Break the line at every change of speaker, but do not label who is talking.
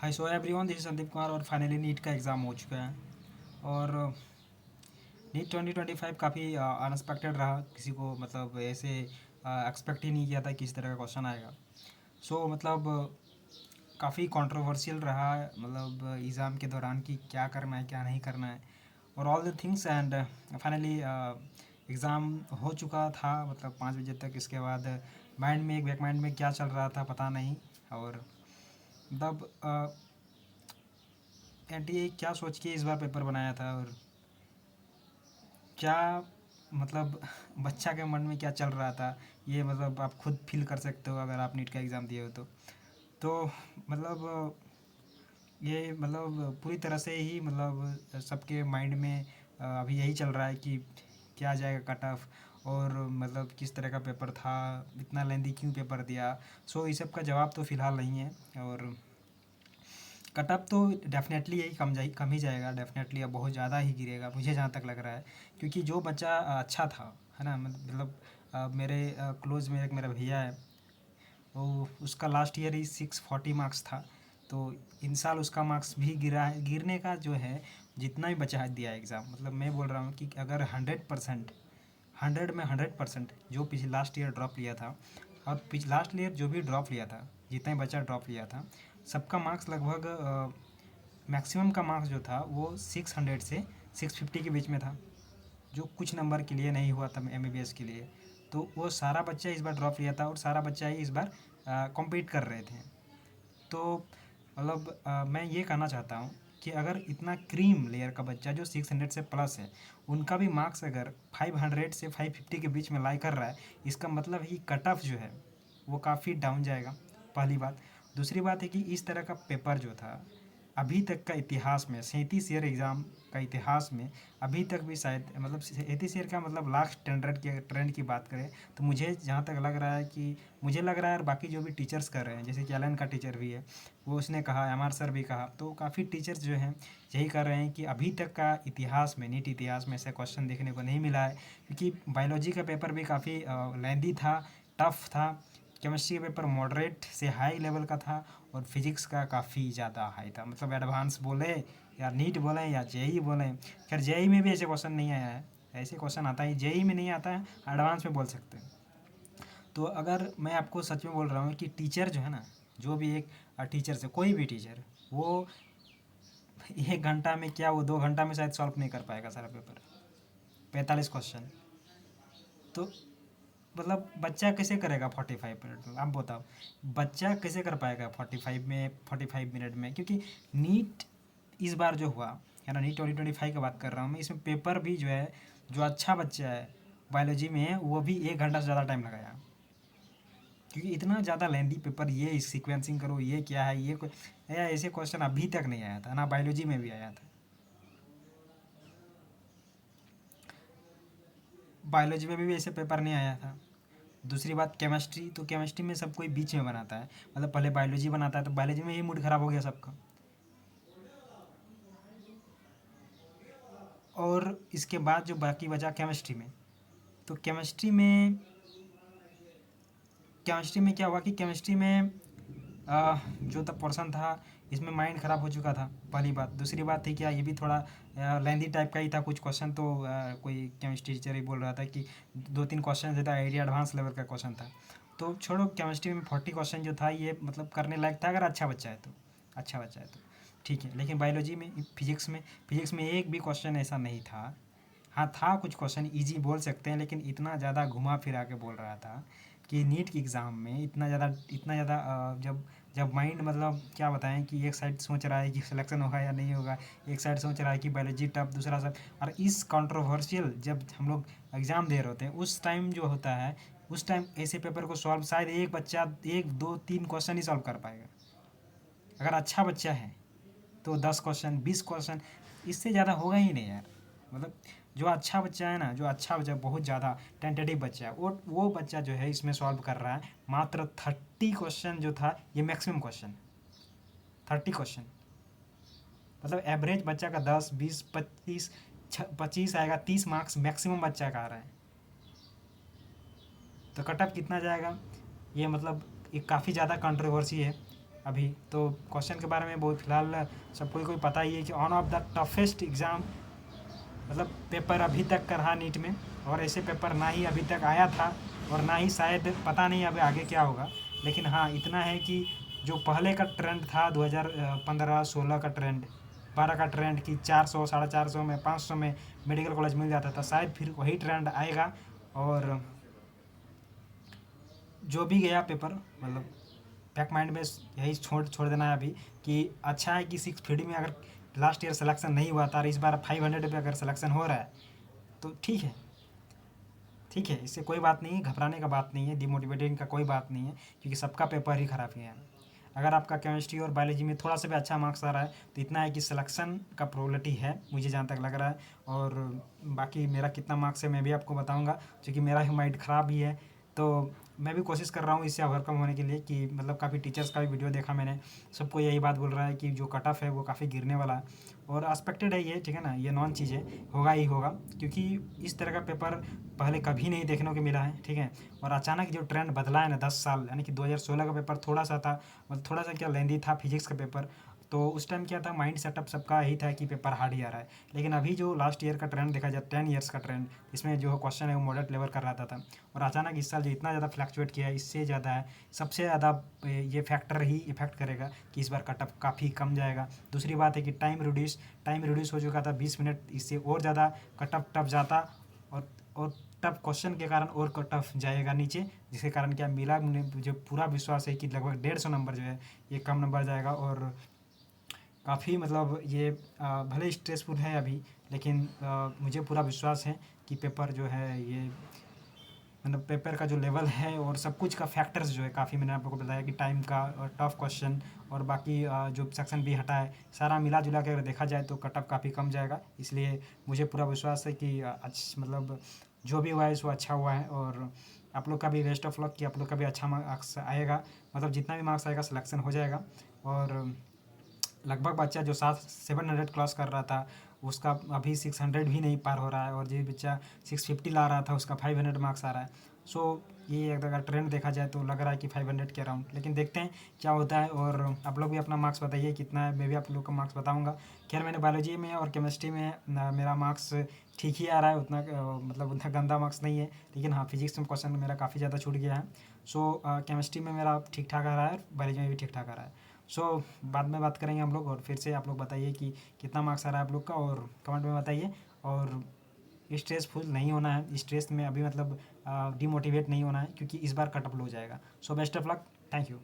Hi so everyone, this is Sandeep Kumar. और finally NEET का exam हो चुका है। और नीट 2025 काफ़ी अनएक्सपेक्टेड रहा। किसी को मतलब ऐसे एक्सपेक्ट ही नहीं किया था कि इस तरह का क्वेश्चन आएगा। सो मतलब काफ़ी कंट्रोवर्शियल रहा है, मतलब एग्ज़ाम के दौरान कि क्या करना है क्या नहीं करना है और all the things. And finally exam हो चुका था, मतलब 5 बजे तक। इसके बाद माइंड में, एक बैक माइंड में क्या चल रहा था पता नहीं। और मतलब एनटीए क्या सोच के इस बार पेपर बनाया था, और क्या मतलब बच्चा के मन में क्या चल रहा था, ये मतलब आप खुद फील कर सकते हो अगर आप नीट का एग्ज़ाम दिए हो तो मतलब ये मतलब पूरी तरह से ही मतलब सबके माइंड में अभी यही चल रहा है कि क्या जाएगा कट ऑफ, और मतलब किस तरह का पेपर था, इतना लेंदी क्यों पेपर दिया। सो इस सब का जवाब तो फ़िलहाल नहीं है। और कट ऑफ तो डेफिनेटली यही कम ही जाएगा, डेफिनेटली अब बहुत ज़्यादा ही गिरेगा मुझे जहाँ तक लग रहा है। क्योंकि जो बच्चा अच्छा था, है ना, मतलब मेरे क्लोज में एक मेरा भैया है, वो उसका लास्ट ईयर ही 640 मार्क्स था। तो इन साल उसका मार्क्स भी गिरा है। गिरने का जो है, जितना भी बचा है दिया एग्ज़ाम, मतलब मैं बोल रहा हूँ कि अगर 100%, 100 में 100% जो पिछले लास्ट ईयर ड्रॉप लिया था, और लास्ट ईयर जो भी ड्रॉप लिया था, जितना ही बच्चा ड्रॉप लिया था, सबका मार्क्स लगभग मैक्सिमम का मार्क्स जो था वो 600 से 650 के बीच में था। जो कुछ नंबर के लिए नहीं हुआ था एमबीबीएस के लिए, तो वो सारा बच्चा इस बार ड्रॉप लिया था और सारा बच्चा ही इस बार कॉम्पीट कर रहे थे। तो मतलब मैं ये कहना चाहता हूँ कि अगर इतना क्रीम लेयर का बच्चा जो 600 से प्लस है, उनका भी मार्क्स अगर 500 से 550 के बीच में लाई कर रहा है, इसका मतलब ही कट ऑफ जो है वो काफ़ी डाउन जाएगा। पहली बात। दूसरी बात है कि इस तरह का पेपर जो था, अभी तक का इतिहास में 37 ईयर एग्ज़ाम का इतिहास में अभी तक भी शायद, मतलब 37 ईयर का मतलब लास्ट ट्रेंड की बात करें, तो मुझे जहाँ तक लग रहा है कि मुझे लग रहा है, और बाकी जो भी टीचर्स कर रहे हैं, जैसे कि एलन का टीचर भी है, वो उसने कहा, एम आर सर भी कहा, तो काफ़ी टीचर्स जो हैं यही कर रहे हैं कि अभी तक का इतिहास में, नीट इतिहास में ऐसा क्वेश्चन देखने को नहीं मिला है। क्योंकि बायोलॉजी का पेपर भी काफ़ी लेंदी था, टफ था। केमिस्ट्री का पेपर मॉडरेट से हाई लेवल का था, और फिजिक्स का काफ़ी ज़्यादा हाई था, मतलब एडवांस बोले या नीट बोलें या जेई बोलें। खैर जेई में भी ऐसे क्वेश्चन नहीं आया है, ऐसे क्वेश्चन आता है जेई में नहीं आता है, एडवांस में बोल सकते हैं। तो अगर मैं आपको सच में बोल रहा हूँ कि टीचर जो है ना, जो भी एक टीचर से, कोई भी टीचर, वो 1 घंटा में क्या, वो 2 घंटा में शायद सॉल्व नहीं कर पाएगा सारा पेपर, 45 क्वेश्चन। तो मतलब बच्चा कैसे करेगा 45 मिनट में, आप बताओ। बच्चा कैसे कर पाएगा 45 मिनट में, क्योंकि नीट इस बार जो हुआ है ना, नीट 2025 की बात कर रहा हूँ मैं, इसमें पेपर भी जो है, जो अच्छा बच्चा है बायोलॉजी में है, वो भी 1 घंटा से ज़्यादा टाइम लगाया। क्योंकि इतना ज़्यादा लेंदी पेपर, ये सीक्वेंसिंग करो, ये क्या है, ये कोई ऐसे क्वेश्चन अभी तक नहीं आया था ना, बायोलॉजी में भी आया था। बायोलॉजी में भी ऐसे पेपर नहीं आया था। दूसरी बात केमिस्ट्री, तो केमिस्ट्री में सब कोई बीच में बनाता है, मतलब पहले बायोलॉजी बनाता है, तो बायोलॉजी में ही मूड ख़राब हो गया सबका। और इसके बाद जो बाकी बचा केमिस्ट्री में, तो केमिस्ट्री में क्या हुआ कि केमिस्ट्री में जो था पोर्सन था, इसमें माइंड ख़राब हो चुका था, पहली बात। दूसरी बात थी क्या, ये भी थोड़ा लेंदी टाइप का ही था कुछ क्वेश्चन, तो कोई केमिस्ट्री टीचर ही बोल रहा था कि 2-3 क्वेश्चन जो था आइडिया एडवांस लेवल का क्वेश्चन था। तो छोड़ो, केमिस्ट्री में 40 क्वेश्चन जो था, ये मतलब करने लायक था अगर अच्छा बच्चा है तो, अच्छा बच्चा है तो ठीक है। लेकिन बायोलॉजी में, फिजिक्स में एक भी क्वेश्चन ऐसा नहीं था। हाँ था, कुछ क्वेश्चन इजी बोल सकते हैं, लेकिन इतना ज़्यादा घुमा फिरा के बोल रहा था कि नीट की एग्ज़ाम में इतना ज़्यादा जब जब माइंड, मतलब क्या बताएं, कि एक साइड सोच रहा है कि सिलेक्शन होगा या नहीं होगा, एक साइड सोच रहा है कि बायोलॉजी टफ, दूसरा सब। और इस कंट्रोवर्शियल जब हम लोग एग्ज़ाम दे रहे होते हैं, उस टाइम जो होता है, उस टाइम ऐसे पेपर को सॉल्व शायद एक बच्चा 1 2 3 क्वेश्चन ही सॉल्व कर पाएगा। अगर अच्छा बच्चा है तो 10 क्वेश्चन, 20 क्वेश्चन, इससे ज़्यादा होगा ही नहीं यार। मतलब जो अच्छा बच्चा है ना, जो अच्छा बच्चा, बहुत ज़्यादा टेंटेटिव बच्चा है, वो बच्चा जो है इसमें सॉल्व कर रहा है मात्र 30 क्वेश्चन जो था, ये मैक्सिमम क्वेश्चन 30 क्वेश्चन। मतलब एवरेज बच्चा का 10 20 25 25 आएगा, 30 मार्क्स मैक्सिमम बच्चा का आ रहा है। तो कट ऑफ कितना जाएगा, ये मतलब ये काफ़ी ज़्यादा कंट्रोवर्सी है। अभी तो क्वेश्चन के बारे में बहुत फिलहाल सबको कोई पता ही है कि one of the toughest exam मतलब पेपर अभी तक का रहा नीट में, और ऐसे पेपर ना ही अभी तक आया था और ना ही शायद, पता नहीं अब आगे क्या होगा। लेकिन हाँ इतना है कि जो पहले का ट्रेंड था 2015-16 का ट्रेंड, 12 का ट्रेंड कि 400 450 में 500 में मेडिकल कॉलेज मिल जाता था, शायद फिर वही ट्रेंड आएगा। और जो भी गया पेपर मतलब बैक माइंड में यही छोड़ छोड़ देना है अभी कि अच्छा है कि 650 में अगर लास्ट ईयर सिलेक्शन नहीं हुआ था और इस बार 500 पे अगर सिलेक्शन हो रहा है तो ठीक है, ठीक है, इससे कोई बात नहीं है, घबराने का बात नहीं है, डिमोटिवेटिंग का कोई बात नहीं है, क्योंकि सबका पेपर ही ख़राब गया है। अगर आपका केमिस्ट्री और बायोलॉजी में थोड़ा सा भी अच्छा मार्क्स आ रहा है तो इतना है कि सिलेक्शन का प्रोबेबिलिटी है, मुझे जहाँ तक लग रहा है। और बाकी मेरा कितना मार्क्स है मैं भी आपको बताऊँगा, क्योंकि मेरा ही माइंड ख़राब ही है। तो मैं भी कोशिश कर रहा हूँ इससे ओवरकम होने के लिए कि मतलब काफ़ी टीचर्स का भी वीडियो देखा मैंने, सबको यही बात बोल रहा है कि जो कट ऑफ है वो काफ़ी गिरने वाला है, और एक्सपेक्टेड है ये, ठीक है ना, ये नॉन चीज़ है, होगा ही होगा, क्योंकि इस तरह का पेपर पहले कभी नहीं देखने को मिला है, ठीक है। और अचानक जो ट्रेंड बदला है ना 10 साल, यानी कि 2016 का पेपर थोड़ा सा था, मतलब थोड़ा सा क्या लेंदी था फिजिक्स का पेपर, तो उस टाइम क्या था, माइंड सेटअप सबका यही था कि पेपर हार्ड ही आ रहा है। लेकिन अभी जो लास्ट ईयर का ट्रेंड देखा जाए, 10 ईयर्स का ट्रेंड, इसमें जो क्वेश्चन है वो मॉडरेट लेवल का रहता था, और अचानक इस साल जो इतना ज़्यादा फ्लक्चुएट किया है, इससे ज़्यादा है, सबसे ज़्यादा ये फैक्टर ही इफेक्ट करेगा कि इस बार कटअप काफ़ी कम जाएगा। दूसरी बात है कि टाइम रिड्यूस हो चुका था 20 मिनट, इससे और ज़्यादा कटअप टफ जाता, और टफ क्वेश्चन के कारण और टफ जाएगा नीचे, जिसके कारण क्या मिला, मुझे पूरा विश्वास है कि लगभग 150 नंबर जो है ये कम नंबर जाएगा। और काफ़ी मतलब ये भले स्ट्रेसफुल है अभी, लेकिन मुझे पूरा विश्वास है कि पेपर जो है ये मतलब पेपर का जो लेवल है और सब कुछ का फैक्टर्स जो है काफ़ी, मैंने आपको बताया कि टाइम का और टफ क्वेश्चन और बाकी जो सेक्शन भी हटा है, सारा मिला जुला के अगर देखा जाए तो कट ऑफ काफ़ी कम जाएगा। इसलिए मुझे पूरा विश्वास है कि मतलब जो भी हुआ है सो अच्छा हुआ है। और आप लोग का भी बेस्ट ऑफ लक कि आप लोग का भी अच्छा मार्क्स आएगा, मतलब जितना भी मार्क्स आएगा सिलेक्शन हो जाएगा। और लगभग बच्चा जो 700 क्रॉस कर रहा था उसका अभी 600 भी नहीं पार हो रहा है, और जो बच्चा 650 ला रहा था उसका 500 मार्क्स आ रहा है। सो ये अगर ट्रेंड देखा जाए तो लग रहा है कि 500 के अराउंड, लेकिन देखते हैं क्या होता है। और आप लोग भी अपना मार्क्स बताइए कितना है, मैं भी आप लोग का मार्क्स बताऊंगा। खैर मैंने बायोलॉजी में और केमिस्ट्री में मेरा मार्क्स ठीक ही आ रहा है, उतना मतलब उतना गंदा मार्क्स नहीं है, लेकिन हाँ फिजिक्स में क्वेश्चन मेरा काफ़ी ज़्यादा छूट गया है। सो केमिस्ट्री में मेरा ठीक ठाक आ रहा है, बायोलॉजी में भी ठीक ठाक आ रहा है। सो बाद में बात करेंगे हम लोग, और फिर से आप लोग बताइए कि कितना मार्क्स आ रहा है आप लोग का, और कमेंट में बताइए। और स्ट्रेसफुल नहीं होना है, स्ट्रेस में अभी मतलब डिमोटिवेट नहीं होना है, क्योंकि इस बार कट ऑफ लो जाएगा। So best of luck, thank you.